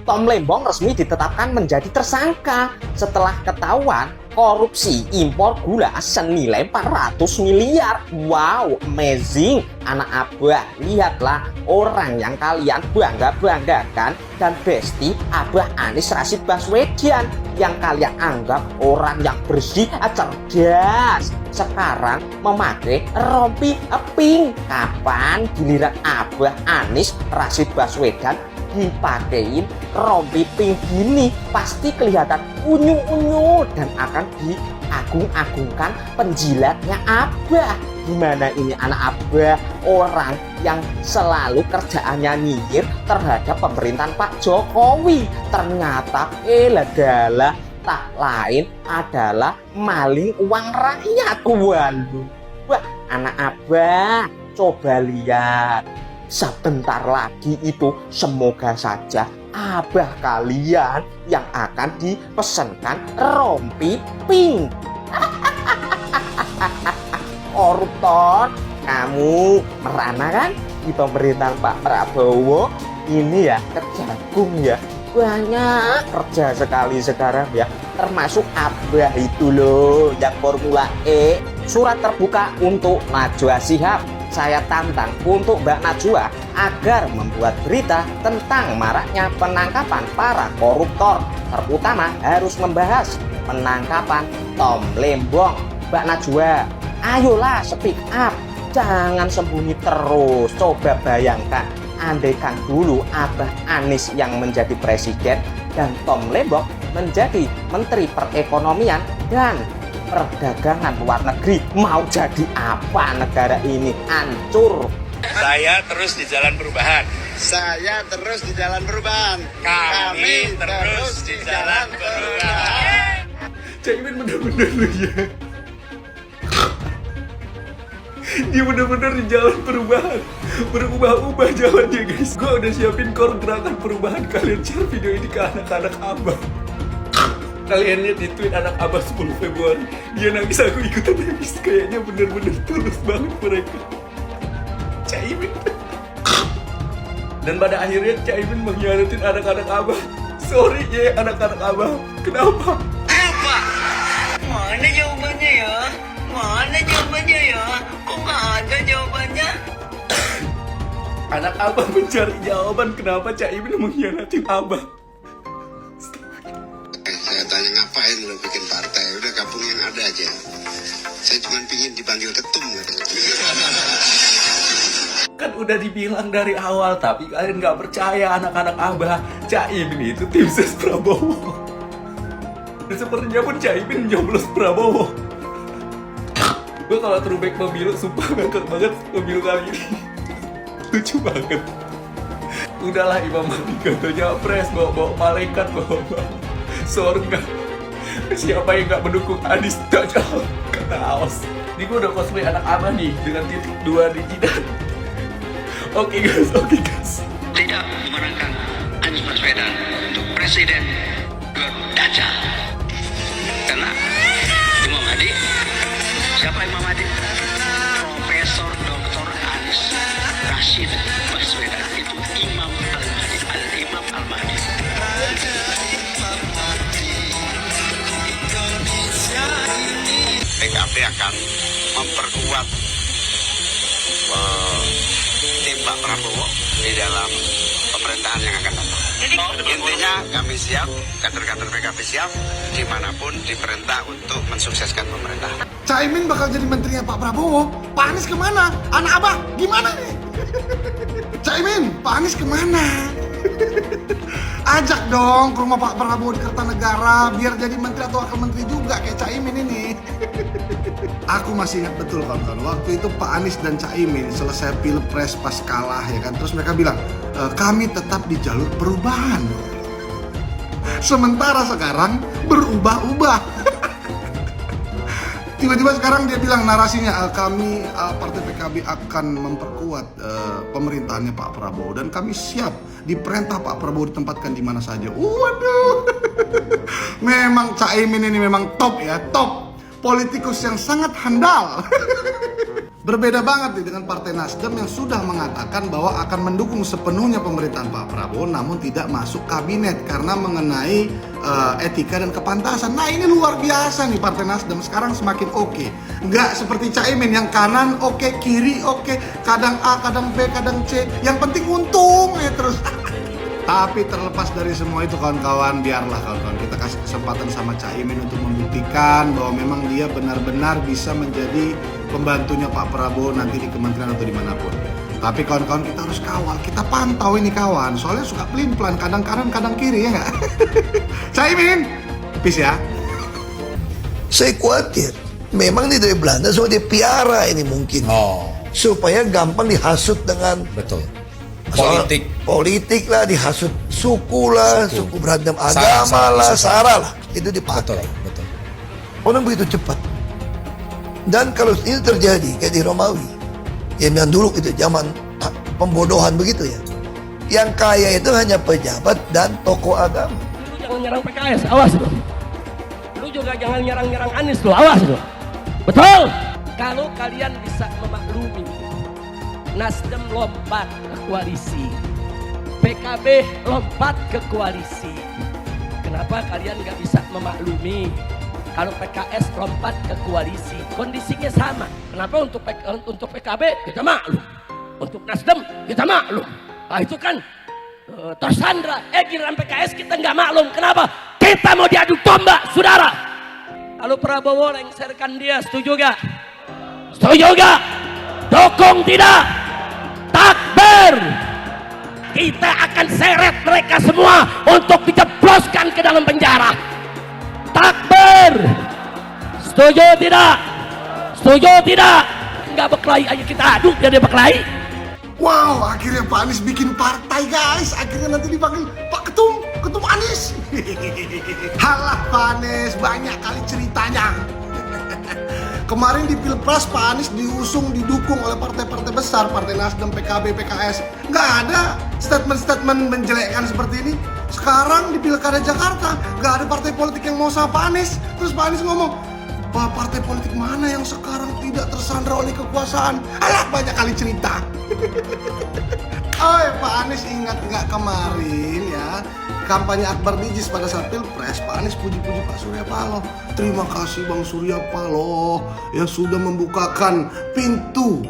Tom Lembong resmi ditetapkan menjadi tersangka setelah ketahuan korupsi impor gula senilai 400 miliar. Wow, amazing. Anak Abah, lihatlah orang yang kalian bangga-banggakan dan besti Abah Anies Rashid Baswedan yang kalian anggap orang yang bersih, cerdas, sekarang memakai rompi pink. Kapan giliran Abah Anies Rashid Baswedan dipakein rompi pink gini? Pasti kelihatan unyu-unyu dan akan diagung-agungkan penjilatnya Abah. Gimana ini anak Abah, orang yang selalu kerjaannya nyinyir terhadap pemerintahan Pak Jokowi, ternyata adalah tak lain adalah maling uang rakyat. Waduh, wah anak Abah, coba lihat sebentar lagi itu semoga saja Abah kalian yang akan dipesankan rompi pink. Koruptor, kamu merana kan di pemerintahan Pak Prabowo ini ya, kejagung ya, banyak kerja sekali sekarang ya, termasuk Abah itu loh yang Formula E. Surat terbuka untuk Najwa Shihab. Saya tantang untuk Mbak Najwa agar membuat berita tentang maraknya penangkapan para koruptor, terutama harus membahas penangkapan Tom Lembong. Mbak Najwa, ayolah speak up, jangan sembunyi terus. Coba bayangkan, andaikan dulu Abah Anies yang menjadi presiden dan Tom Lembong menjadi menteri perekonomian dan perdagangan luar negeri, mau jadi apa negara ini? Hancur. Saya terus di jalan perubahan. Saya terus di jalan perubahan. Kami terus di jalan perubahan. Caimin bener-bener lu ya. Dia bener-bener di jalan perubahan. Berubah-ubah jalannya guys. Gue udah siapin core gerakan perubahan. Kalian share video ini ke anak-anak Abah. Kalian lihat di tweet anak Abah 10 Februari. Dia nangis, aku ikutan nangis. Kayaknya bener-bener tulus banget mereka. Caimin. Dan pada akhirnya Caimin mengkhianatin anak-anak Abah. Sorry ya anak-anak Abah. Kenapa? Apa? Mana jawabannya ya? Mana jawabannya ya? Kok nggak ada jawabannya? Anak Abah mencari jawaban kenapa Caimin mengkhianatin Abah. Saya tanya ngapain lo bikin partai? Udah gabung yang ada aja. Saya cuma pingin dipanggil ketum. Kan udah dibilang dari awal, tapi kalian nggak percaya anak-anak Abah. Caimin itu tim ses Prabowo. Dan sepertinya pun Caimin nyoblos Prabowo. Gue kalau throwback pemilu, sumpah ngakak banget pemilu kali ini. Lucu banget. Udahlah Imam Mahdi katanya pres, bawa malaikat, bawa surga. Siapa yang nggak mendukung Anies? Cocok, kata Aos. Ini gue udah cosplay anak Abah nih dengan titik 2 di jidat. Oke guys. Tidak memenangkan Anies Baswedan untuk presiden Daca. Karena Imam Hadi, siapa Imam Hadi? Profesor Dr. Anies Rashid Baswedan, itu Imam Al-Mahdi, Al-Imam Al-Mahdi. PKB akan memperkuat tim Pak Prabowo di dalam pemerintahan yang akan datang. Intinya kami siap, kader-kader PKB siap, dimanapun diperintah untuk mensukseskan pemerintahan. Caimin bakal jadi menterinya Pak Prabowo. Pak Anies kemana? Anak Abah gimana nih? Caimin, Pak Anies kemana? Ajak dong ke rumah Pak Prabowo di Kertanegara biar jadi menteri atau wakil menteri juga kayak Caimin ini. Aku masih ingat betul kawan-kawan, waktu itu Pak Anies dan Caimin selesai pilpres pas kalah ya kan, terus mereka bilang kami tetap di jalur perubahan. Sementara sekarang berubah-ubah. Tiba-tiba sekarang dia bilang narasinya kami partai PKB akan memperkuat pemerintahannya Pak Prabowo dan kami siap diperintah Pak Prabowo ditempatkan di mana saja. Waduh, memang Caimin ini memang top ya, top politikus yang sangat handal. Berbeda banget nih dengan Partai Nasdem yang sudah mengatakan bahwa akan mendukung sepenuhnya pemerintahan Pak Prabowo namun tidak masuk kabinet karena mengenai etika dan kepantasan. Nah ini luar biasa nih Partai Nasdem sekarang semakin oke. Nggak seperti Caimin yang kanan oke, kiri oke, kadang A, kadang B, kadang C. Yang penting untung ya terus. Tapi terlepas dari semua itu kawan-kawan, biarlah kawan-kawan kita kasih kesempatan sama Caimin untuk membuktikan bahwa memang dia benar-benar bisa menjadi pembantunya Pak Prabowo nanti di kementerian atau dimanapun. Tapi kawan-kawan kita harus kawal, kita pantau ini kawan, soalnya suka pelin-pelan, kadang kanan, kadang kiri ya nggak? Caimin, peace ya. Saya khawatir, memang ini dari Belanda, so dia piara ini mungkin. Supaya gampang dihasut dengan Betul. Politik lah, dihasut suku lah, suku beragam agama lah, sara lah, itu dipakai. Betul. Orang begitu cepat. Dan kalau ini terjadi kayak di Romawi, yang dulu itu zaman pembodohan begitu ya. Yang kaya itu hanya pejabat dan tokoh agama. Lu jangan nyerang PKS, awas lu. Lu juga jangan nyerang Anies lu, awas lu. Betul. Kalau kalian bisa memaklumi Nasdem lompat ke koalisi, PKB lompat ke koalisi. Kenapa kalian nggak bisa memaklumi kalau PKS lompat ke koalisi? Kondisinya sama. Kenapa untuk PKB kita maklum, untuk Nasdem kita maklum. Nah itu kan tersandra. Giliran PKS kita nggak maklum. Kenapa? Kita mau diadu domba, saudara. Kalau Prabowo lengserkan dia, setuju gak? Setuju gak? Dukung tidak? Takbir! Kita akan seret mereka semua untuk dijebloskan ke dalam penjara. Takbir! Setuju tidak? Setuju tidak? Enggak berkelahi, ayo kita adu biar dia berkelahi. Wow, akhirnya Pak Anies bikin partai guys. Akhirnya nanti dipanggil Pak Ketum Anies. Halah Pak Anies, banyak kali ceritanya. Kemarin di Pilpres Pak Anies diusung, didukung oleh partai-partai besar, Partai Nasdem, PKB, PKS. Nggak ada statement-statement menjelekkan seperti ini. Sekarang di Pilkada Jakarta, nggak ada partai politik yang mau sama Pak Anies. Terus Pak Anies ngomong, "Pak, partai politik mana yang sekarang tidak tersandra oleh kekuasaan?" Alah, banyak kali cerita. Oh, Pak Anies ingat nggak kemarin ya, kampanye Akbar Bijis pada saat Pilpres, Pak Anies puji-puji Pak Surya Paloh. Terima kasih Bang Surya Paloh yang sudah membukakan pintu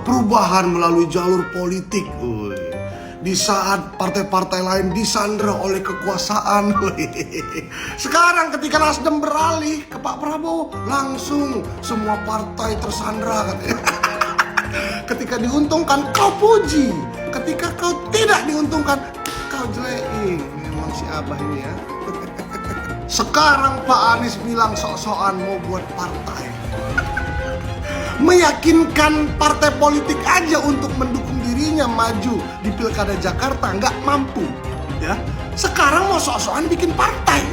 perubahan melalui jalur politik. Di saat partai-partai lain disandra oleh kekuasaan. Sekarang ketika Nasdem beralih ke Pak Prabowo, langsung semua partai tersandra katanya. Ketika diuntungkan kau puji, ketika kau tidak diuntungkan kau jelekin. Memang si Abah ini ya. Sekarang Pak Anies bilang sok-sokan mau buat partai. Meyakinkan partai politik aja untuk mendukung dirinya maju di Pilkada Jakarta nggak mampu, ya. Sekarang mau sok-sokan bikin partai.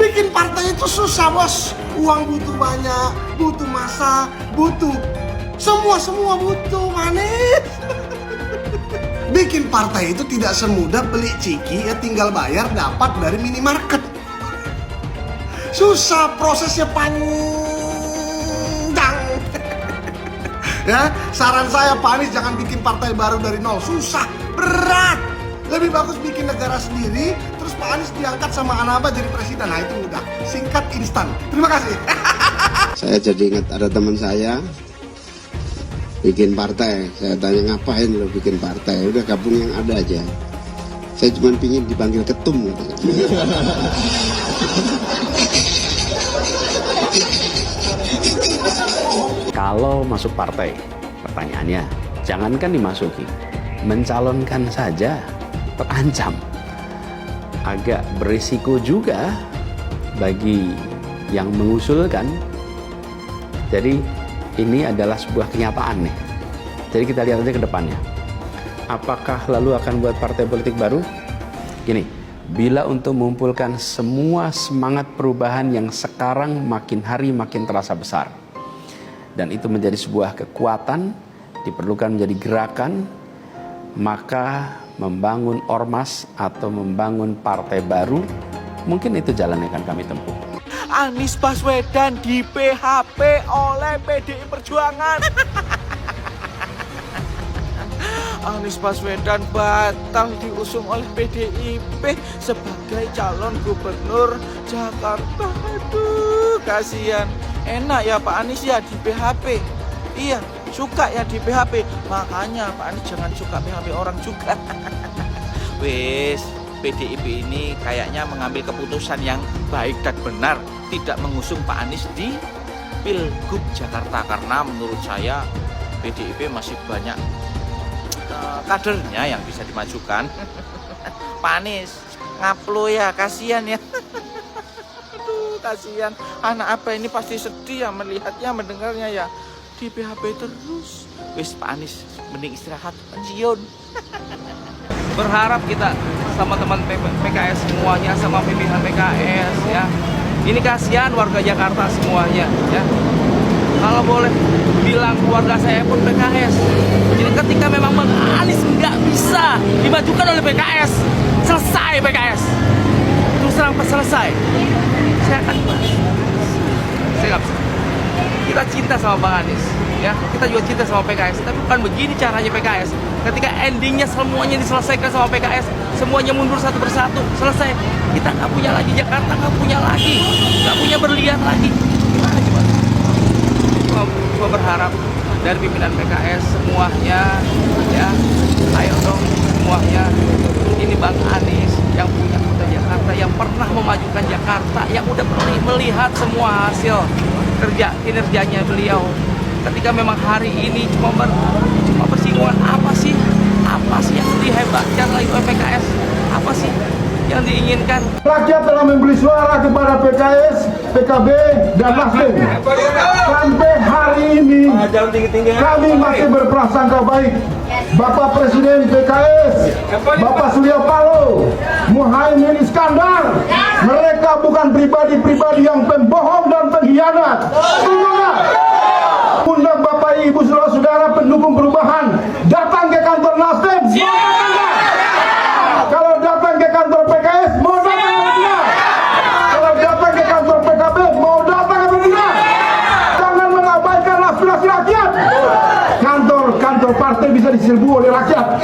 Bikin partai itu susah bos. Uang butuh banyak, butuh masa, butuh semua butuh manis. Bikin partai itu tidak semudah beli ciki ya, tinggal bayar dapat dari minimarket. Susah, prosesnya panjang. Ya, saran saya Pak Anies jangan bikin partai baru dari nol, susah, berat. Lebih bagus bikin negara sendiri, terus Pak Anies diangkat sama Anaba jadi presiden. Nah itu mudah, singkat, instan. Terima kasih. Saya jadi ingat ada teman saya bikin partai. Saya tanya ngapain lo bikin partai? Udah gabung yang ada aja. Saya cuma pingin dipanggil ketum. Kalau masuk partai, pertanyaannya, jangankan dimasuki, mencalonkan saja terancam. Agak berisiko juga bagi yang mengusulkan. Jadi ini adalah sebuah kenyataan nih. Jadi kita lihat aja ke depannya. Apakah lalu akan buat partai politik baru? Gini, bila untuk mengumpulkan semua semangat perubahan yang sekarang makin hari makin terasa besar, dan itu menjadi sebuah kekuatan, diperlukan menjadi gerakan, maka membangun ormas atau membangun partai baru, mungkin itu jalan yang akan kami tempuh. Anies Baswedan di PHP oleh PDI Perjuangan. Anies Baswedan batal diusung oleh PDIP sebagai calon gubernur Jakarta. Aduh, kasihan. Enak ya Pak Anies ya di PHP. Iya, suka ya di PHP. Makanya Pak Anies jangan suka PHP orang juga. Wes, PDIP ini kayaknya mengambil keputusan yang baik dan benar, tidak mengusung Pak Anies di Pilgub Jakarta, karena menurut saya PDIP masih banyak kadernya yang bisa dimajukan. Pak Anies ngaplo ya, kasihan ya. Aduh, kasihan. Anak apa ini pasti sedih ya melihatnya, mendengarnya ya. Di PHP terus. Wis Pak Anies mending istirahat, pensiun. Berharap kita sama teman PKS semuanya, sama pimpinan PKS ya. Ini kasihan warga Jakarta semuanya ya. Kalau boleh bilang, keluarga saya pun PKS. Jadi ketika memang Bang Anies nggak bisa dimajukan oleh PKS, selesai PKS. Terus terang selesai. Saya akan saya nggak bisa. Kita cinta sama Bang Anies, ya. Kita juga cinta sama PKS. Tapi bukan begini caranya PKS. Ketika endingnya semuanya diselesaikan sama PKS, semuanya mundur satu persatu, selesai. Kita nggak punya lagi Jakarta, nggak punya lagi, nggak punya berlian lagi. Gimana coba? Cuma berharap dari pimpinan PKS semuanya, ya, ayo dong semuanya. Ini Bang Anies yang punya kota Jakarta, yang pernah memajukan Jakarta, yang udah melihat semua hasil kinerjanya beliau. Ketika memang hari ini cuma bersinggungan, apa sih yang dihebatkan oleh PKS, apa sih yang diinginkan? Rakyat telah memberi suara kepada PKS, PKB, dan Nasdem. Sampai hari ini kami masih berprasangka baik. Bapak Presiden PKS, Bapak Surya Paloh, Muhaimin Iskandar, mereka bukan pribadi-pribadi yang pembohong dan pengkhianat. Undang Bapak Ibu saudara pendukung perubahan datang ke kantor Nasdem. Kalau datang ke kantor PKS, mau datang ke mana? Kalau datang ke kantor PKB, mau datang ke mana? Jangan mengabaikan aspirasi rakyat. Kantor partai bisa diserbu oleh rakyat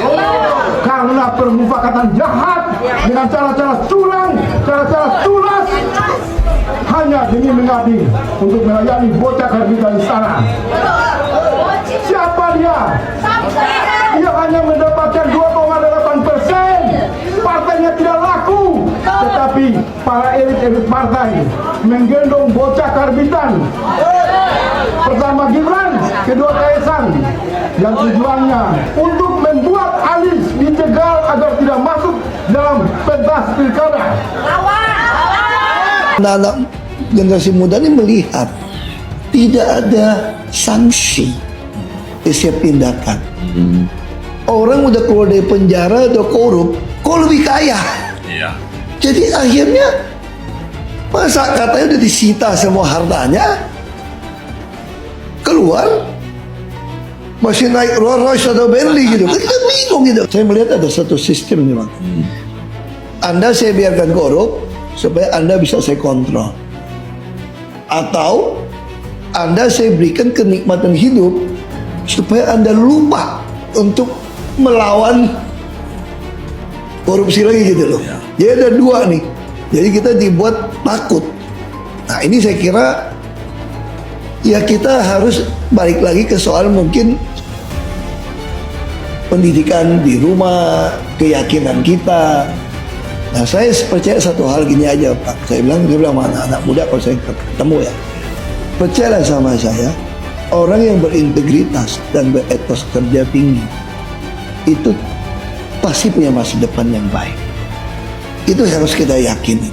karena permufakatan jahat dengan cara-cara curang, cara-cara tulas, hanya demi mengabdi untuk melayani bocah karbitan istana. Siapa dia? Dia hanya mendapatkan 2,8%. Partainya tidak laku, tetapi para elit-elit partai menggendong bocah karbitan. Pertama Gibran, kedua Kaisang, yang tujuannya untuk membuat Anies dijegal agar tidak masuk dalam pentas pilkada. Anak-anak generasi muda ini melihat tidak ada sanksi setiap tindakan. Orang udah keluar dari penjara, udah korup, kok lebih kaya? Iya. Jadi akhirnya masa katanya udah disita semua hartanya, keluar masih naik Rolls Royce atau Bentley gitu. Kita bingung gitu. Saya melihat ada satu sistem nih Bang. Anda saya biarkan korup supaya Anda bisa saya kontrol. Atau Anda saya berikan kenikmatan hidup supaya Anda lupa untuk melawan korupsi lagi gitu loh. Jadi ada dua nih. Jadi kita dibuat takut. Nah ini saya kira ya kita harus balik lagi ke soal mungkin pendidikan di rumah, keyakinan kita. Nah saya percaya satu hal gini aja Pak. Saya bilang sama anak-anak muda kalau saya ketemu ya, percayalah sama saya, orang yang berintegritas dan beretos kerja tinggi itu pasti punya masa depan yang baik. Itu harus kita yakini.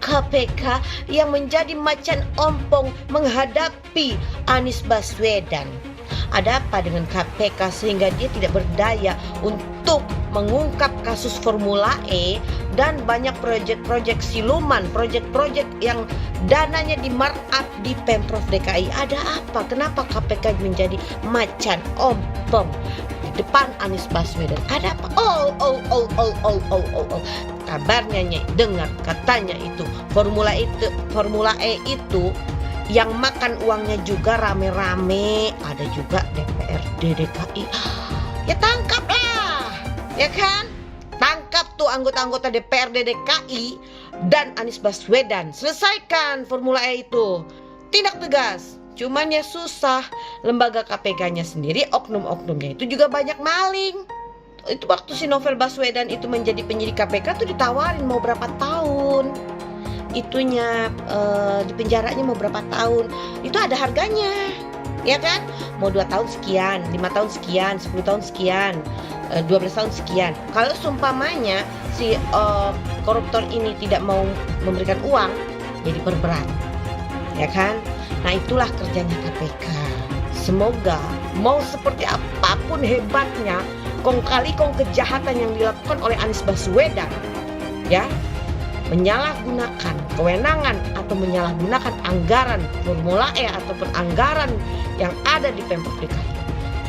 KPK yang menjadi macan ompong menghadapi Anies Baswedan. Ada apa dengan KPK sehingga dia tidak berdaya untuk mengungkap kasus Formula E dan banyak proyek-proyek siluman, proyek-proyek yang dananya di markup di Pemprov DKI. Ada apa? Kenapa KPK menjadi macan ompong? depan Anies Baswedan. Ada apa? Kabarnya Nyai dengar katanya itu Formula E itu yang makan uangnya juga rame-rame, ada juga DPRD DKI. Ya tangkaplah, ya kan? Tangkap tuh anggota-anggota DPRD DKI dan Anies Baswedan. Selesaikan Formula E itu. Tindak tegas. Cuman ya susah, lembaga KPK-nya sendiri, oknum-oknumnya itu juga banyak maling. Itu waktu si Novel Baswedan itu menjadi penyidik KPK tuh ditawarin mau berapa tahun. Itunya di penjaranya mau berapa tahun. Itu ada harganya. Ya kan? Mau 2 tahun sekian, 5 tahun sekian, 10 tahun sekian, 12 tahun sekian. Kalau seumpamanya si koruptor ini tidak mau memberikan uang, jadi perberat. Ya kan? Nah itulah kerjanya KPK. Semoga mau seperti apapun hebatnya kong kali kong kejahatan yang dilakukan oleh Anies Baswedan, ya, menyalahgunakan kewenangan atau menyalahgunakan anggaran Formula E ataupun anggaran yang ada di Pemprov DKI.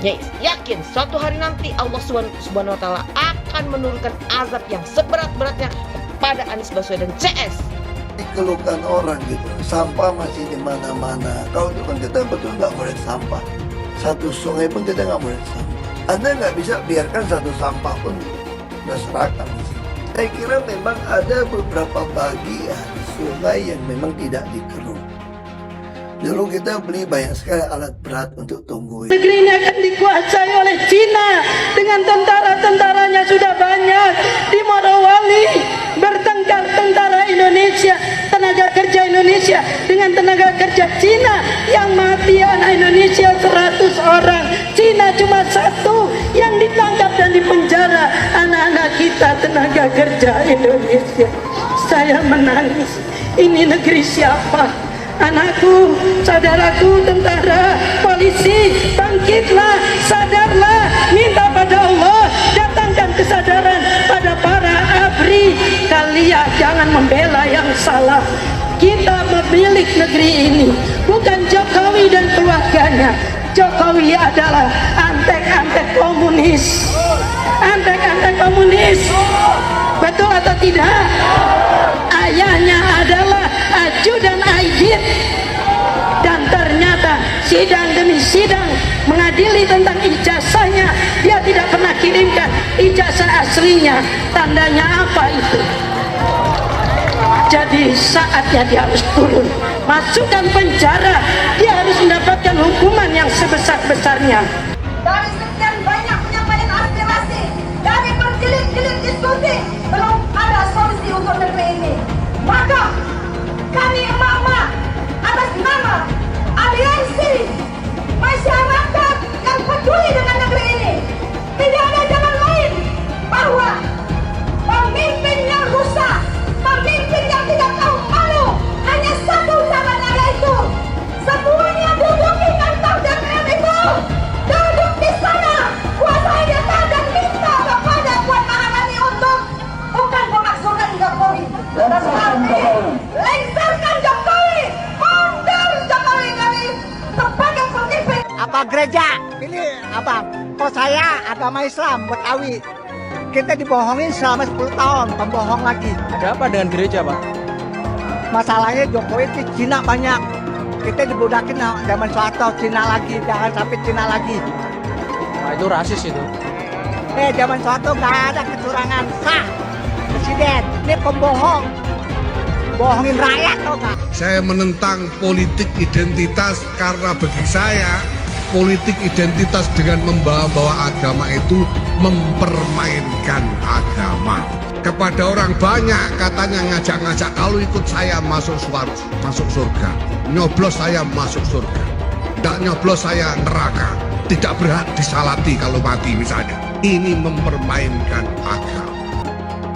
Ya, yakin suatu hari nanti Allah Subhanahu wa taala akan menurunkan azab yang seberat-beratnya kepada Anies Baswedan CS. Dikeluhkan orang gitu, sampah masih di mana-mana. Kalau di kita betul nggak boleh sampah. Satu sungai pun kita nggak boleh sampah. Anda nggak bisa biarkan satu sampah pun berserakan. Saya kira memang ada beberapa bagian sungai yang memang tidak dikeruk. Dulu kita beli banyak sekali alat berat untuk tumbuh. Negeri ini akan dikuasai oleh Cina dengan tentara-tentaranya sudah banyak. Di Morowali bertengkar tentara Indonesia, tenaga kerja Indonesia dengan tenaga kerja Cina, yang mati anak Indonesia 100 orang. Cina cuma 1 yang ditangkap dan dipenjara, anak-anak kita tenaga kerja Indonesia. Saya menangis. Ini negeri siapa? Anakku, saudaraku, tentara, polisi, bangkitlah, sadarlah, minta pada Allah, datangkan kesadaran pada para ABRI. Kalian jangan membela yang salah. Kita pemilik negeri ini, bukan Jokowi dan keluarganya. Jokowi adalah antek-antek komunis. Antek-antek komunis. Betul atau tidak? Ayahnya adalah ajudan Aidit. Dan ternyata sidang demi sidang mengadili tentang ijazahnya, dia tidak pernah kirimkan ijazah aslinya. Tandanya apa itu? Jadi saatnya dia harus turun, masukkan penjara. Dia harus mendapatkan hukuman yang sebesar-besarnya. Dari sekian banyak penyampaian aspirasi, dari berjilid-jilid diskusi, belum ada solusi untuk negeri ini. Maka kami emak-emak atas nama aliansi masyarakat yang peduli dengan negeri ini, tidak ada jalan lain bahwa pemimpin yang rusak, pemimpin yang tidak tahu malu, hanya satu jalan, yaitu semuanya duduk di kantor DPR itu, duduk di sana, kuasai data dan minta kepada Puan Maharani untuk bukan memakzulkan Jokowi, tetapi lengserkan Jokowi, mundur Jokowi dari sebagai pemimpin. Apa gereja? Ini apa? Kok saya agama Islam Betawi. Kita dibohongin selama 10 tahun, pembohong lagi. Ada apa dengan gereja, Pak? Masalahnya Jokowi itu Cina banyak. Kita dibudakin zaman Soeharto, Cina lagi, jangan sampai Cina lagi. Nah, itu rasis itu. Zaman Soeharto nggak ada kecurangan sah. Presiden, ini pembohong. Bohongin rakyat, tau nggak? Saya menentang politik identitas karena bagi saya politik identitas dengan membawa-bawa agama itu mempermainkan agama. Kepada orang banyak katanya ngajak-ngajak, kalau ikut saya masuk surga, nyoblos saya masuk surga, tidak nyoblos saya neraka, tidak berhak disalati kalau mati misalnya. Ini mempermainkan agama.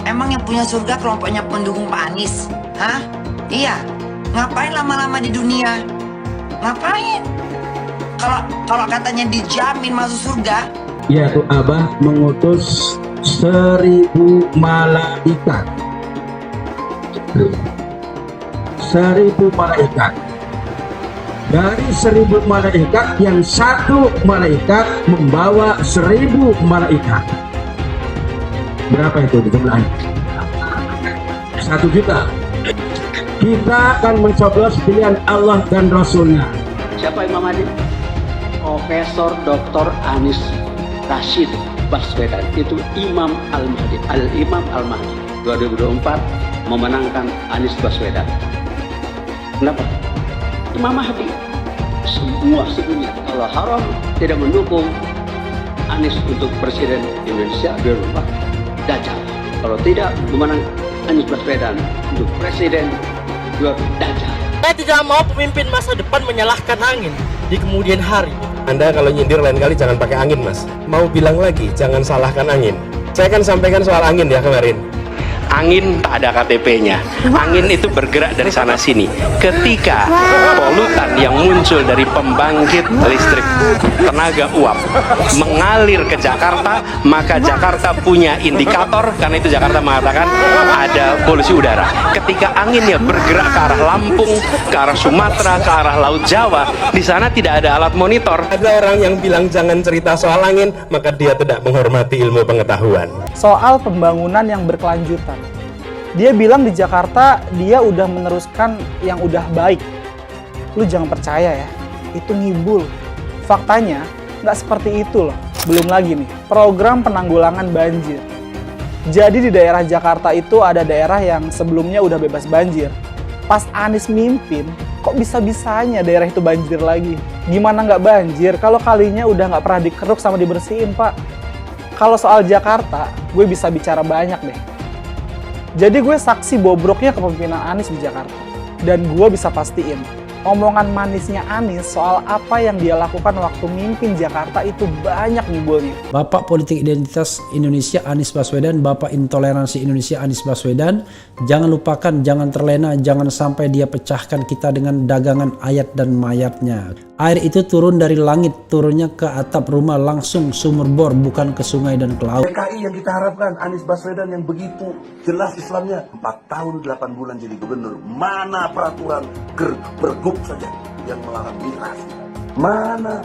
Emang yang punya surga kelompoknya pendukung Pak Anies? Hah? Iya. Ngapain lama-lama di dunia? Ngapain? Kalau katanya dijamin masuk surga? Yaitu Abah mengutus 1000 malaikat. 1000 malaikat Dari 1000 malaikat, yang satu malaikat membawa 1000 malaikat. Berapa itu dijumlahin? 1 juta. Kita akan mencoblos pilihan Allah dan Rasulnya. Siapa Imam Mahdi? Profesor Dr. Anies Rashid Baswedan, itu Imam Al-Mahdi. Al-Imam Al-Mahdi 2024 memenangkan Anies Baswedan. Kenapa? Imam Mahdi. Semua sedunia kalau haram tidak mendukung Anies untuk Presiden Indonesia 2024, Dajjal. Kalau tidak memenang Anies Baswedan untuk Presiden 2024, Dajjal. Saya tidak mau pemimpin masa depan menyalahkan angin di kemudian hari. Anda kalau nyindir lain kali jangan pakai angin, Mas. Mau bilang lagi, jangan salahkan angin. Saya kan sampaikan soal angin ya kemarin. Angin tak ada KTP-nya. Angin itu bergerak dari sana sini. Ketika polutan yang muncul dari pembangkit listrik tenaga uap mengalir ke Jakarta, maka Jakarta punya indikator, karena itu Jakarta mengatakan ada polusi udara. Ketika anginnya bergerak ke arah Lampung, ke arah Sumatera, ke arah Laut Jawa, di sana tidak ada alat monitor. Ada orang yang bilang jangan cerita soal angin, maka dia tidak menghormati ilmu pengetahuan. Soal pembangunan yang berkelanjutan. Dia bilang di Jakarta dia udah meneruskan yang udah baik. Lu jangan percaya ya, itu ngibul. Faktanya nggak seperti itu loh. Belum lagi nih, program penanggulangan banjir. Jadi di daerah Jakarta itu ada daerah yang sebelumnya udah bebas banjir. Pas Anies mimpin, kok bisa-bisanya daerah itu banjir lagi? Gimana nggak banjir kalau kalinya udah nggak pernah dikeruk sama dibersihin, Pak? Kalau soal Jakarta, gue bisa bicara banyak deh. Jadi gue saksi bobroknya kepemimpinan Anies di Jakarta. Dan gue bisa pastiin, omongan manisnya Anies soal apa yang dia lakukan waktu mimpin Jakarta itu banyak ngibulnya. Bapak Politik Identitas Indonesia Anies Baswedan, Bapak Intoleransi Indonesia Anies Baswedan. Jangan lupakan, jangan terlena, jangan sampai dia pecahkan kita dengan dagangan ayat dan mayatnya. Air itu turun dari langit, turunnya ke atap rumah langsung sumur bor, bukan ke sungai dan ke laut. PKI yang kita harapkan, Anies Baswedan yang begitu jelas Islamnya, 4 tahun 8 bulan jadi gubernur. Mana peraturan pergub saja yang melarang migrasi? Mana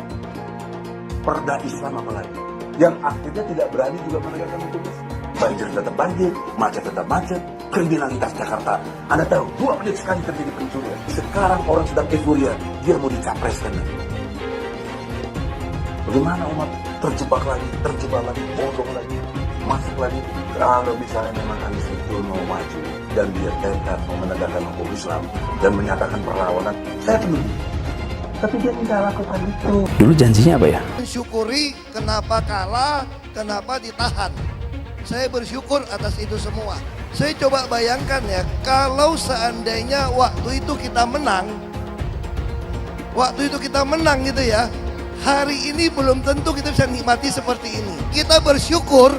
perda Islam apalagi? Yang akhirnya tidak berani juga menegakkan hukum Islam. Banjir tetap banjir, macet tetap macet, kriminalitas Jakarta. Anda tahu, 2 menit sekali terjadi pencurian. Sekarang orang sedang euforia, dia mau dicapreskan. Bagaimana umat terjebak lagi, bodoh lagi, masuk lagi. Kalau misalnya memang Anies itu mau maju dan dia tekad mau menegakkan hukum Islam dan menyatakan perlawanan, saya peduli. Tapi dia tidak lakukan itu. Dulu janjinya apa ya? Mensyukuri kenapa kalah, kenapa ditahan. Saya bersyukur atas itu semua. Saya coba bayangkan ya, kalau seandainya waktu itu kita menang gitu ya, hari ini belum tentu kita bisa nikmati seperti ini. Kita bersyukur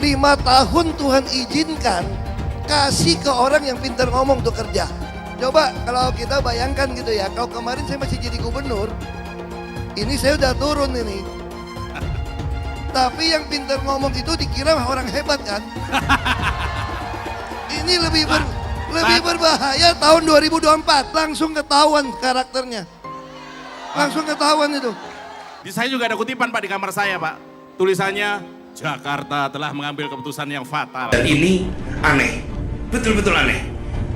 5 tahun Tuhan izinkan kasih ke orang yang pintar ngomong untuk kerja. Coba kalau kita bayangkan gitu ya, kalau kemarin saya masih jadi gubernur, ini saya udah turun ini. Tapi yang pintar ngomong itu dikira orang hebat kan? Ini lebih berbahaya tahun 2024, langsung ketahuan karakternya. Langsung ketahuan itu. Saya juga ada kutipan Pak di kamar saya Pak. Tulisannya, Jakarta telah mengambil keputusan yang fatal. Dan ini aneh, betul-betul aneh.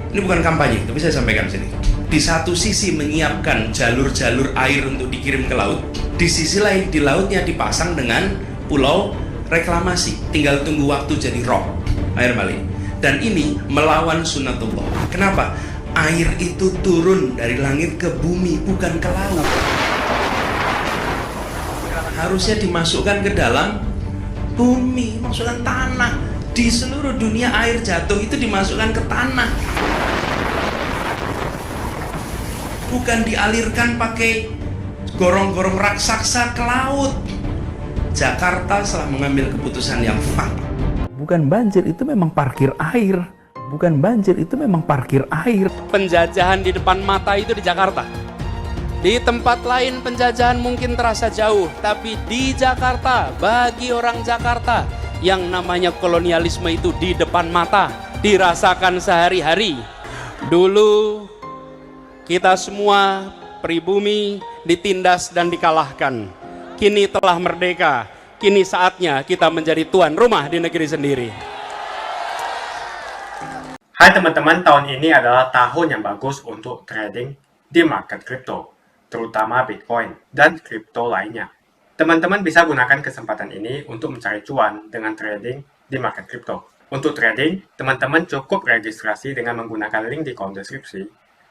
Ini bukan kampanye, tapi saya sampaikan sini. Di satu sisi menyiapkan jalur-jalur air untuk dikirim ke laut, di sisi lain di lautnya dipasang dengan pulau reklamasi, tinggal tunggu waktu jadi rob air malin. Dan ini melawan sunnatullah. Kenapa? Air itu turun dari langit ke bumi, bukan ke laut. Harusnya dimasukkan ke dalam bumi, masukkan tanah. Di seluruh dunia air jatuh itu dimasukkan ke tanah, bukan dialirkan pakai gorong-gorong raksasa ke laut. Jakarta telah mengambil keputusan yang fatal. Bukan banjir, itu memang parkir air. Bukan banjir, itu memang parkir air. Penjajahan di depan mata itu di Jakarta. Di tempat lain penjajahan mungkin terasa jauh, tapi di Jakarta, bagi orang Jakarta, yang namanya kolonialisme itu di depan mata, dirasakan sehari-hari. Dulu kita semua pribumi ditindas dan dikalahkan. Kini telah merdeka, kini saatnya kita menjadi tuan rumah di negeri sendiri. Hai teman-teman, tahun ini adalah tahun yang bagus untuk trading di market kripto, terutama Bitcoin dan kripto lainnya. Teman-teman bisa gunakan kesempatan ini untuk mencari cuan dengan trading di market kripto. Untuk trading, teman-teman cukup registrasi dengan menggunakan link di kolom deskripsi,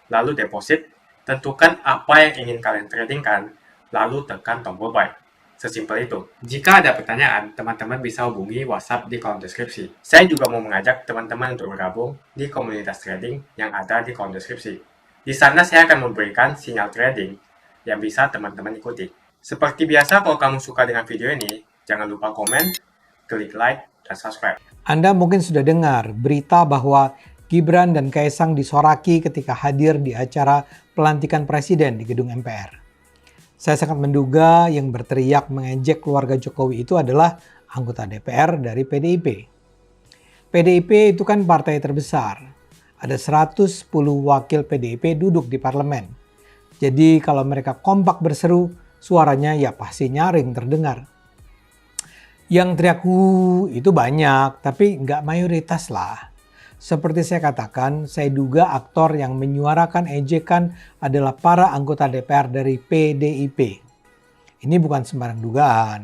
lalu deposit, tentukan apa yang ingin kalian tradingkan, lalu tekan tombol buy. Sesimpel itu. Jika ada pertanyaan, teman-teman bisa hubungi WhatsApp di kolom deskripsi. Saya juga mau mengajak teman-teman untuk bergabung di komunitas trading yang ada di kolom deskripsi. Di sana saya akan memberikan sinyal trading yang bisa teman-teman ikuti. Seperti biasa, kalau kamu suka dengan video ini, jangan lupa komen, klik like, dan subscribe. Anda mungkin sudah dengar berita bahwa Gibran dan Kaesang disoraki ketika hadir di acara pelantikan presiden di gedung MPR. Saya sangat menduga yang berteriak mengejek keluarga Jokowi itu adalah anggota DPR dari PDIP. PDIP itu kan partai terbesar. Ada 110 wakil PDIP duduk di parlemen. Jadi kalau mereka kompak berseru, suaranya ya pasti nyaring terdengar. Yang teriak itu banyak, tapi nggak mayoritas lah. Seperti saya katakan, saya duga aktor yang menyuarakan ejekan adalah para anggota DPR dari PDIP. Ini bukan sembarang dugaan.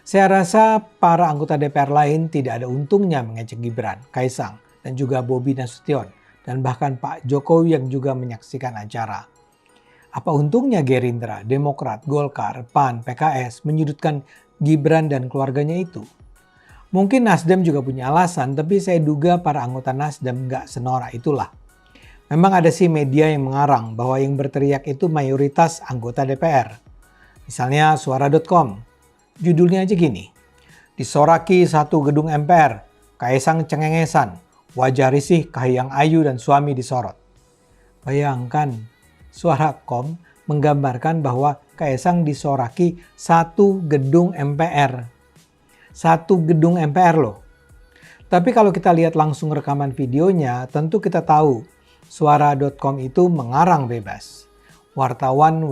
Saya rasa para anggota DPR lain tidak ada untungnya mengejek Gibran, Kaesang, dan juga Bobi Nasution, dan bahkan Pak Jokowi yang juga menyaksikan acara. Apa untungnya Gerindra, Demokrat, Golkar, PAN, PKS menyudutkan Gibran dan keluarganya itu? Mungkin Nasdem juga punya alasan, tapi saya duga para anggota Nasdem nggak senorak itulah. Memang ada sih media yang mengarang bahwa yang berteriak itu mayoritas anggota DPR. Misalnya suara.com. Judulnya aja gini. Disoraki satu gedung MPR, Kaesang cengengesan, wajah risih Kahiyang Ayu dan suami disorot. Bayangkan, Suara.com menggambarkan bahwa Kaesang disoraki satu gedung MPR. Satu gedung MPR loh. Tapi kalau kita lihat langsung rekaman videonya, tentu kita tahu suara.com itu mengarang bebas. Wartawan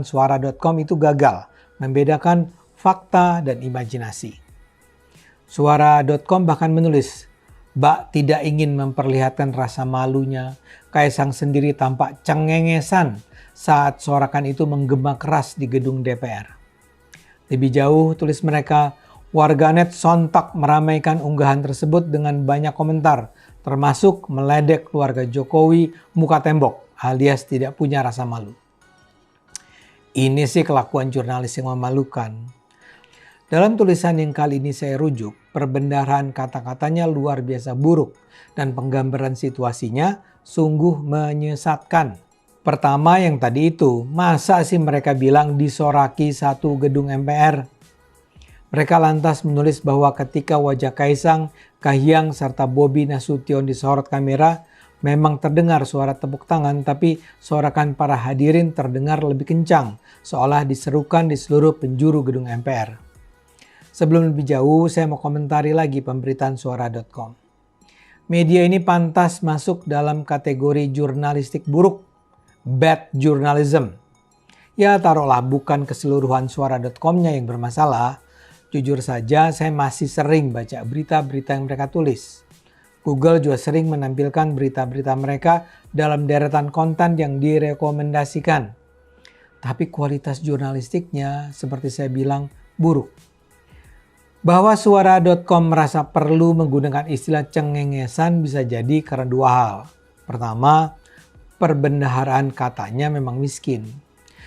suara.com itu gagal membedakan fakta dan imajinasi. Suara.com bahkan menulis, Bak tidak ingin memperlihatkan rasa malunya, Kaesang sendiri tampak cengengesan saat sorakan itu menggema keras di gedung DPR. Lebih jauh tulis mereka, warganet sontak meramaikan unggahan tersebut dengan banyak komentar, termasuk meledek keluarga Jokowi muka tembok alias tidak punya rasa malu. Ini sih kelakuan jurnalis yang memalukan. Dalam tulisan yang kali ini saya rujuk, perbendaharaan kata-katanya luar biasa buruk dan penggambaran situasinya sungguh menyesatkan. Pertama yang tadi itu, masa sih mereka bilang disoraki satu gedung MPR? Mereka lantas menulis bahwa ketika wajah Kaesang, Kahiyang, serta Bobi Nasution disorot kamera, memang terdengar suara tepuk tangan, tapi sorakan para hadirin terdengar lebih kencang, seolah diserukan di seluruh penjuru gedung MPR. Sebelum lebih jauh, saya mau komentari lagi pemberitaan suara.com. Media ini pantas masuk dalam kategori jurnalistik buruk, bad journalism. Ya taruhlah bukan keseluruhan suara.com-nya yang bermasalah. Jujur saja saya masih sering baca berita-berita yang mereka tulis. Google juga sering menampilkan berita-berita mereka dalam deretan konten yang direkomendasikan. Tapi kualitas jurnalistiknya seperti saya bilang buruk. Bahwa suara.com merasa perlu menggunakan istilah cengengesan bisa jadi karena dua hal. Pertama, perbendaharaan katanya memang miskin.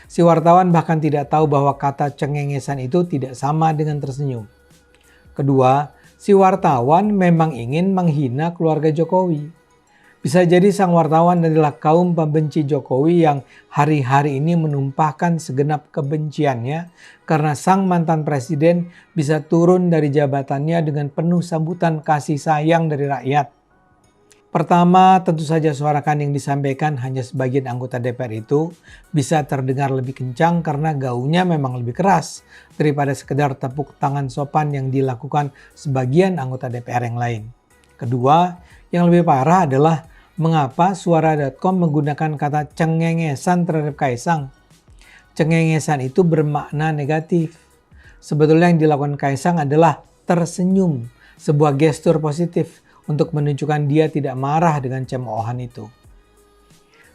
Si wartawan bahkan tidak tahu bahwa kata cengengesan itu tidak sama dengan tersenyum. Kedua, si wartawan memang ingin menghina keluarga Jokowi. Bisa jadi sang wartawan adalah kaum pembenci Jokowi yang hari-hari ini menumpahkan segenap kebenciannya karena sang mantan presiden bisa turun dari jabatannya dengan penuh sambutan kasih sayang dari rakyat. Pertama, tentu saja suarakan yang disampaikan hanya sebagian anggota DPR itu bisa terdengar lebih kencang karena gaungnya memang lebih keras daripada sekedar tepuk tangan sopan yang dilakukan sebagian anggota DPR yang lain. Kedua, yang lebih parah adalah mengapa suara.com menggunakan kata cengengesan terhadap Kaesang. Cengengesan itu bermakna negatif. Sebetulnya yang dilakukan Kaisang adalah tersenyum, sebuah gestur positif untuk menunjukkan dia tidak marah dengan cemoohan itu.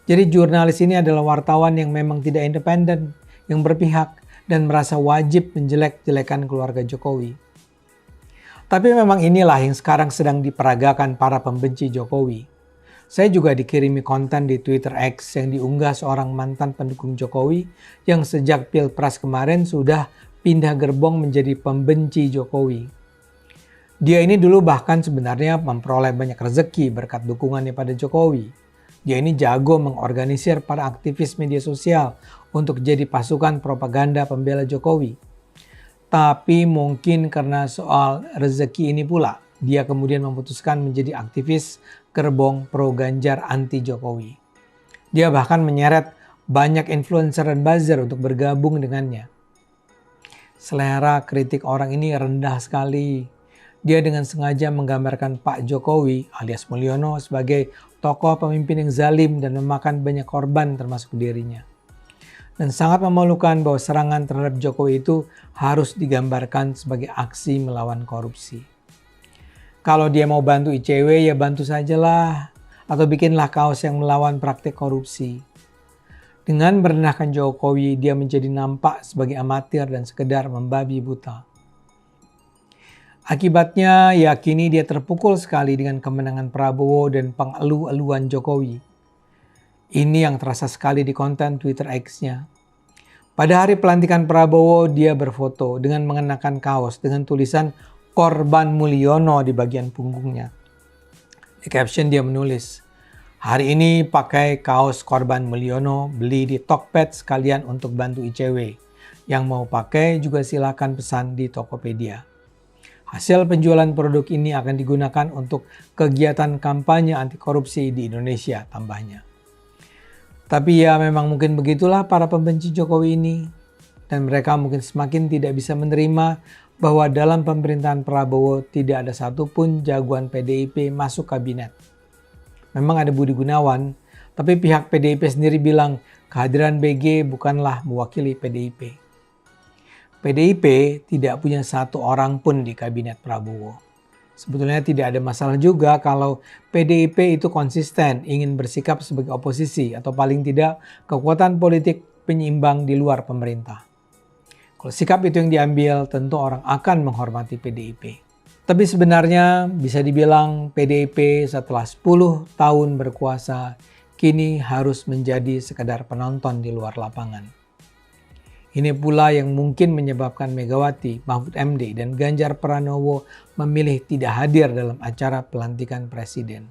Jadi jurnalis ini adalah wartawan yang memang tidak independen, yang berpihak, dan merasa wajib menjelek-jelekan keluarga Jokowi. Tapi memang inilah yang sekarang sedang diperagakan para pembenci Jokowi. Saya juga dikirimi konten di Twitter X yang diunggah seorang mantan pendukung Jokowi yang sejak Pilpres kemarin sudah pindah gerbong menjadi pembenci Jokowi. Dia ini dulu bahkan sebenarnya memperoleh banyak rezeki berkat dukungannya pada Jokowi. Dia ini jago mengorganisir para aktivis media sosial untuk jadi pasukan propaganda pembela Jokowi. Tapi mungkin karena soal rezeki ini pula, dia kemudian memutuskan menjadi aktivis gerbong pro Ganjar anti Jokowi. Dia bahkan menyeret banyak influencer dan buzzer untuk bergabung dengannya. Selera kritik orang ini rendah sekali. Dia dengan sengaja menggambarkan Pak Jokowi alias Mulyono sebagai tokoh pemimpin yang zalim dan memakan banyak korban termasuk dirinya. Dan sangat memalukan bahwa serangan terhadap Jokowi itu harus digambarkan sebagai aksi melawan korupsi. Kalau dia mau bantu ICW ya bantu sajalah, atau bikinlah kaos yang melawan praktik korupsi. Dengan merendahkan Jokowi, dia menjadi nampak sebagai amatir dan sekedar membabi buta. Akibatnya ya kini dia terpukul sekali dengan kemenangan Prabowo dan pengeluh-eluan Jokowi. Ini yang terasa sekali di konten Twitter X-nya. Pada hari pelantikan Prabowo, dia berfoto dengan mengenakan kaos dengan tulisan Korban Mulyono di bagian punggungnya. Di caption dia menulis, "Hari ini pakai kaos Korban Mulyono, beli di Tokped sekalian untuk bantu ICW. Yang mau pakai juga silakan pesan di Tokopedia. Hasil penjualan produk ini akan digunakan untuk kegiatan kampanye anti korupsi di Indonesia," tambahnya. Tapi ya memang mungkin begitulah para pembenci Jokowi ini. Dan mereka mungkin semakin tidak bisa menerima bahwa dalam pemerintahan Prabowo tidak ada satupun jagoan PDIP masuk kabinet. Memang ada Budi Gunawan, tapi pihak PDIP sendiri bilang kehadiran BG bukanlah mewakili PDIP. PDIP tidak punya satu orang pun di kabinet Prabowo. Sebetulnya tidak ada masalah juga kalau PDIP itu konsisten ingin bersikap sebagai oposisi atau paling tidak kekuatan politik penyeimbang di luar pemerintah. Kalau sikap itu yang diambil, tentu orang akan menghormati PDIP. Tapi sebenarnya bisa dibilang PDIP setelah 10 tahun berkuasa kini harus menjadi sekedar penonton di luar lapangan. Ini pula yang mungkin menyebabkan Megawati, Mahfud MD, dan Ganjar Pranowo memilih tidak hadir dalam acara pelantikan presiden.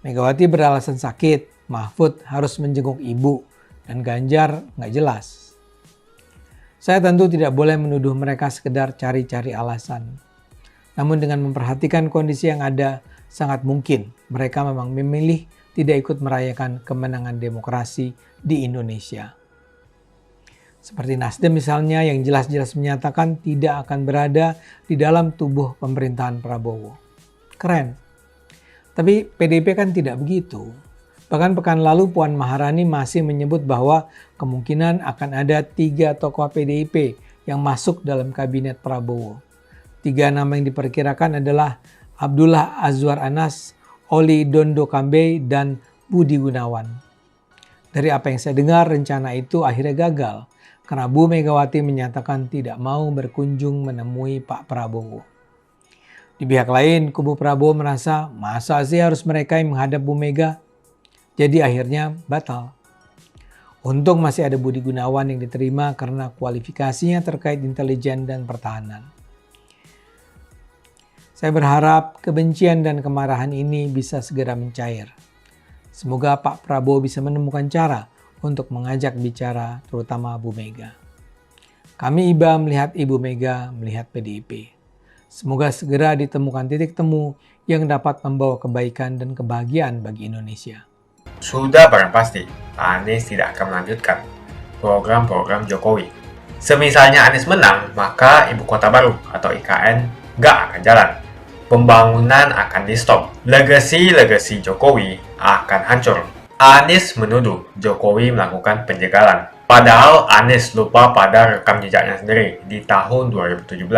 Megawati beralasan sakit, Mahfud harus menjenguk ibu, dan Ganjar nggak jelas. Saya tentu tidak boleh menuduh mereka sekedar cari-cari alasan. Namun dengan memperhatikan kondisi yang ada, sangat mungkin mereka memang memilih tidak ikut merayakan kemenangan demokrasi di Indonesia. Seperti Nasdem misalnya yang jelas-jelas menyatakan tidak akan berada di dalam tubuh pemerintahan Prabowo. Keren. Tapi PDIP kan tidak begitu. Bahkan pekan lalu Puan Maharani masih menyebut bahwa kemungkinan akan ada 3 tokoh PDIP yang masuk dalam kabinet Prabowo. 3 nama yang diperkirakan adalah Abdullah Azwar Anas, Oli Dondo Kambe, dan Budi Gunawan. Dari apa yang saya dengar, rencana itu akhirnya gagal. Karena Bu Megawati menyatakan tidak mau berkunjung menemui Pak Prabowo. Di pihak lain, kubu Prabowo merasa masa sih harus mereka yang menghadap Bu Mega? Jadi akhirnya batal. Untung masih ada Budi Gunawan yang diterima karena kualifikasinya terkait intelijen dan pertahanan. Saya berharap kebencian dan kemarahan ini bisa segera mencair. Semoga Pak Prabowo bisa menemukan cara untuk mengajak bicara terutama Bu Mega. Kami iba melihat Ibu Mega melihat PDIP. Semoga segera ditemukan titik temu yang dapat membawa kebaikan dan kebahagiaan bagi Indonesia. Sudah barang pasti, Anies tidak akan melanjutkan program-program Jokowi. Semisalnya Anies menang, maka Ibu Kota Baru atau IKN nggak akan jalan. Pembangunan akan di-stop. Legasi Jokowi akan hancur. Anies menuduh Jokowi melakukan penjagalan. Padahal Anies lupa pada rekam jejaknya sendiri di tahun 2017,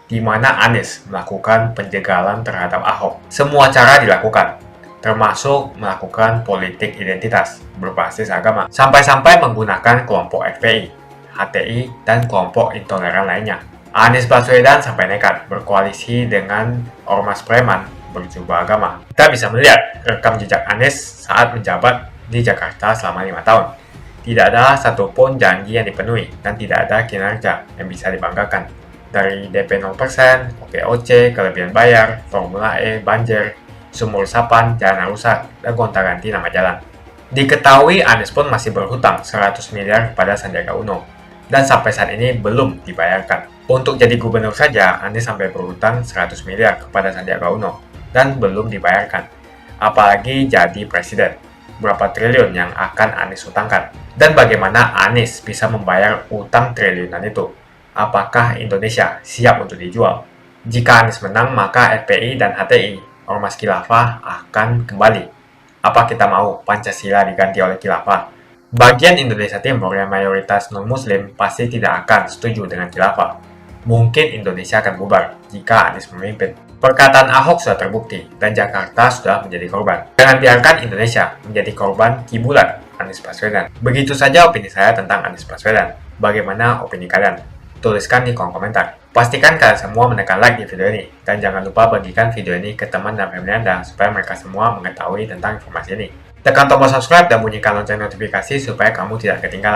di mana Anies melakukan penjagalan terhadap Ahok. Semua cara dilakukan, termasuk melakukan politik identitas berbasis agama, sampai-sampai menggunakan kelompok FPI, HTI, dan kelompok intoleran lainnya. Anies Baswedan sampai nekat berkoalisi dengan ormas preman berjubah agama. Kita bisa melihat rekam jejak Anies saat menjabat di Jakarta selama 5 tahun. Tidak ada satupun janji yang dipenuhi dan tidak ada kinerja yang bisa dibanggakan. Dari DP 0%, OPOC, kelebihan bayar, Formula E, banjir, sumur resapan, jalan rusak, dan gonta-ganti nama jalan. Diketahui Anies pun masih berhutang 100 miliar kepada Sandiaga Uno dan sampai saat ini belum dibayarkan. Untuk jadi gubernur saja, Anies sampai berhutang 100 miliar kepada Sandiaga Uno dan belum dibayarkan. Apalagi jadi presiden. Berapa triliun yang akan Anies hutangkan? Dan bagaimana Anies bisa membayar utang triliunan itu? Apakah Indonesia siap untuk dijual? Jika Anies menang, maka FPI dan HTI, ormas khilafah, akan kembali. Apa kita mau Pancasila diganti oleh khilafah? Bagian Indonesia Timur yang mayoritas non-muslim pasti tidak akan setuju dengan khilafah. Mungkin Indonesia akan bubar jika Anies memimpin. Perkataan Ahok sudah terbukti dan Jakarta sudah menjadi korban. Jangan biarkan Indonesia menjadi korban kibulan Anies Baswedan. Begitu saja opini saya tentang Anies Baswedan. Bagaimana opini kalian? Tuliskan di kolom komentar. Pastikan kalian semua menekan like di video ini. Dan jangan lupa bagikan video ini ke teman dan family Anda supaya mereka semua mengetahui tentang informasi ini. Tekan tombol subscribe dan bunyikan lonceng notifikasi supaya kamu tidak ketinggalan.